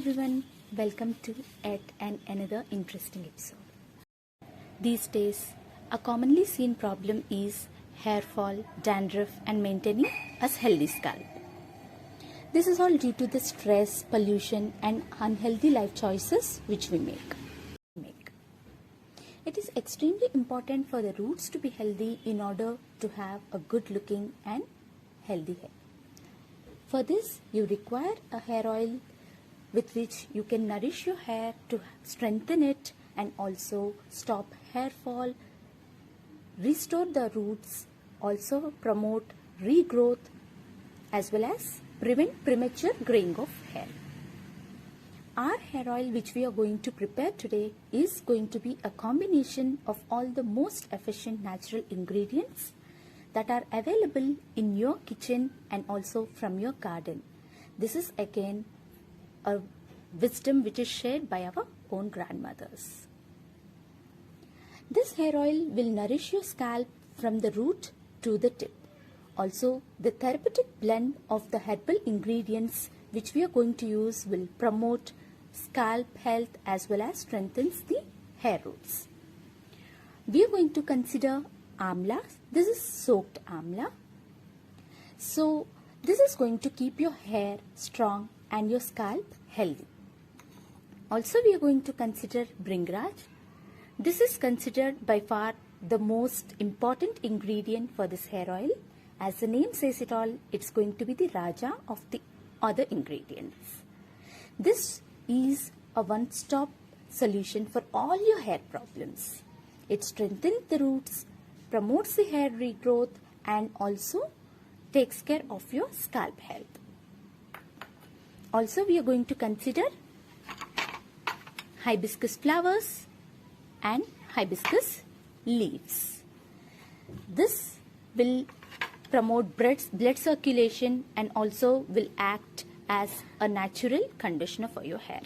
everyone, welcome to yet another interesting episode. These days, a commonly seen problem is hair fall, dandruff and maintaining a healthy scalp. This is all due to the stress, pollution and unhealthy life choices which we make. It is extremely important for the roots to be healthy in order to have a good looking and healthy hair. For this, you require a hair oil with which you can nourish your hair to strengthen it and also stop hair fall, restore the roots, also promote regrowth as well as prevent premature graying of hair. Our hair oil which we are going to prepare today is going to be a combination of all the most efficient natural ingredients that are available in your kitchen and also from your garden. This is again a wisdom which is shared by our own grandmothers. This hair oil will nourish your scalp from the root to the tip. Also, the therapeutic blend of the herbal ingredients which we are going to use will promote scalp health as well as strengthens the hair roots. We are going to consider amla. This is soaked amla. So, this is going to keep your hair strong and your scalp healthy. Also, we are going to consider bhringraj. This is considered by far the most important ingredient for this hair oil. As the name says it all, it's going to be the Raja of the other ingredients. This is a one-stop solution for all your hair problems. It strengthens the roots, promotes the hair regrowth and also takes care of your scalp health. Also, we are going to consider hibiscus flowers and hibiscus leaves. This will promote blood circulation and also will act as a natural conditioner for your hair.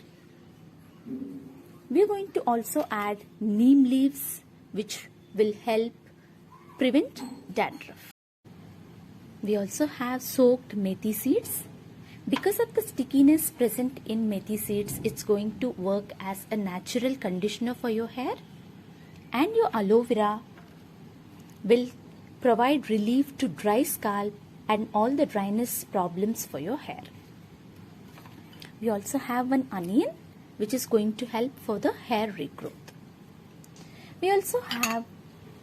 We are going to also add neem leaves which will help prevent dandruff. We also have soaked methi seeds. Because of the stickiness present in methi seeds, it's going to work as a natural conditioner for your hair, and your aloe vera will provide relief to dry scalp and all the dryness problems for your hair. We also have one onion which is going to help for the hair regrowth. We also have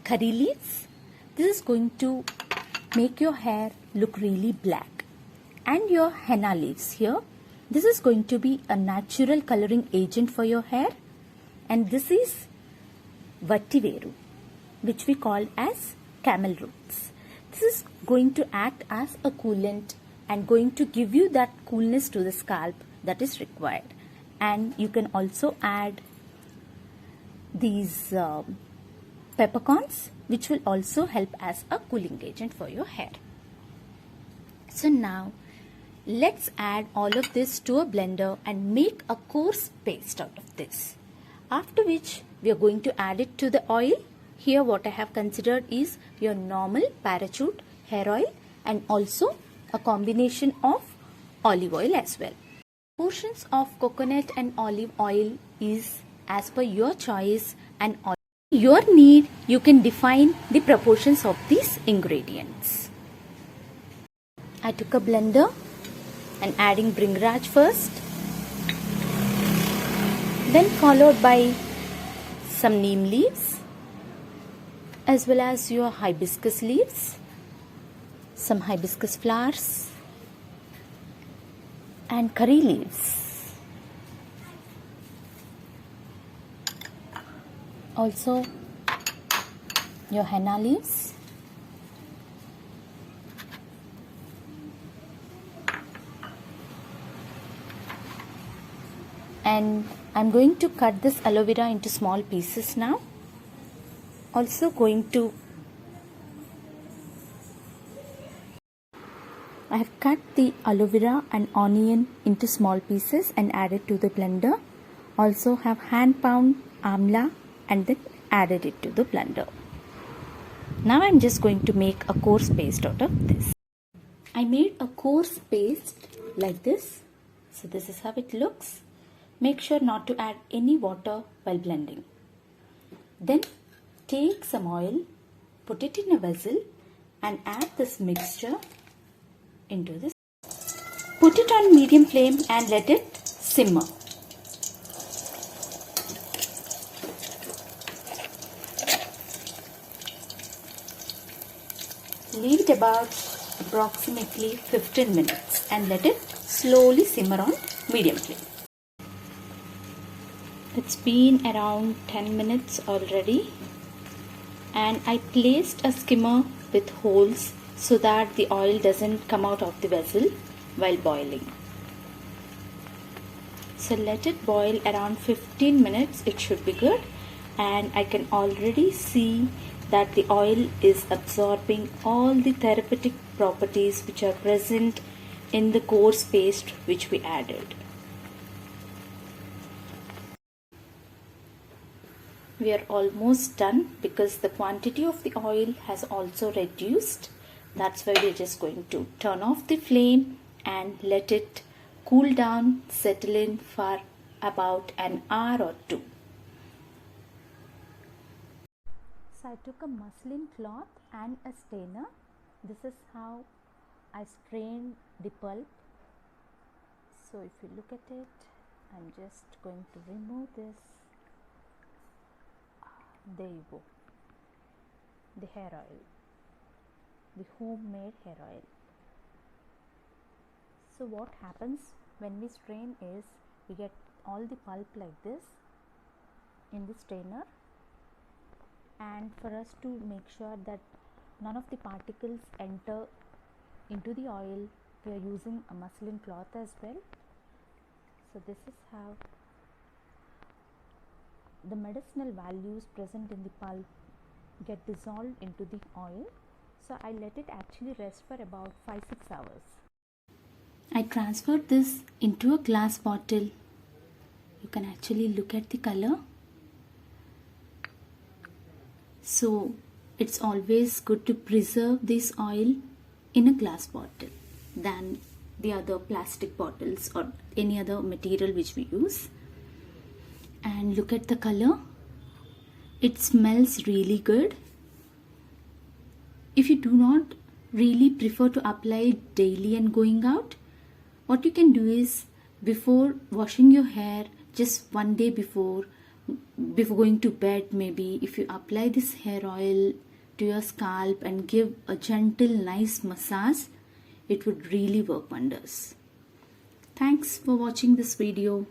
curry leaves. This is going to make your hair look really black. And your henna leaves here. This is going to be a natural coloring agent for your hair. And this is vativeru, which we call as camel roots. This is going to act as a coolant and going to give you that coolness to the scalp that is required. And you can also add these peppercorns which will also help as a cooling agent for your hair. So now let's add all of this to a blender and make a coarse paste out of this. After which we are going to add it to the oil. Here what I have considered is your normal parachute hair oil and also a combination of olive oil as well. Portions of coconut and olive oil is as per your choice and your need. You can define the proportions of these ingredients. I took a blender and adding bhringraj first, then followed by some neem leaves as well as your hibiscus leaves, some hibiscus flowers and curry leaves. Also your henna leaves, and I'm going to cut this aloe vera into small pieces now. Also I have cut the aloe vera and onion into small pieces and added to the blender. Also have hand pound amla and then added it to the blender. Now I'm just going to make a coarse paste out of this. I made a coarse paste like this. So this is how it looks. Make sure not to add any water while blending. Then take some oil, put it in a vessel and add this mixture into this. Put it on medium flame and let it simmer. Leave it about approximately 15 minutes and let it slowly simmer on medium flame. It's been around 10 minutes already, and I placed a skimmer with holes so that the oil doesn't come out of the vessel while boiling. So let it boil around 15 minutes, it should be good, and I can already see that the oil is absorbing all the therapeutic properties which are present in the coarse paste which we added. We are almost done because the quantity of the oil has also reduced. That's why we're just going to turn off the flame and let it cool down, settle in for about an hour or two. So I took a muslin cloth and a strainer. This is how I strained the pulp. So if you look at it, I'm just going to remove this. There you go. The hair oil. The homemade hair oil. So what happens when we strain is we get all the pulp like this in the strainer, and for us to make sure that none of the particles enter into the oil, we are using a muslin cloth as well. So this is how the medicinal values present in the pulp get dissolved into the oil. So I let it actually rest for about 5-6 hours. I transferred this into a glass bottle. You can actually look at the color. So it's always good to preserve this oil in a glass bottle than the other plastic bottles or any other material which we use. And look at the color. It smells really good. If you do not really prefer to apply it daily and going out, what you can do is before washing your hair, just one day before going to bed, maybe if you apply this hair oil to your scalp and give a gentle nice massage, it would really work wonders. Thanks for watching this video.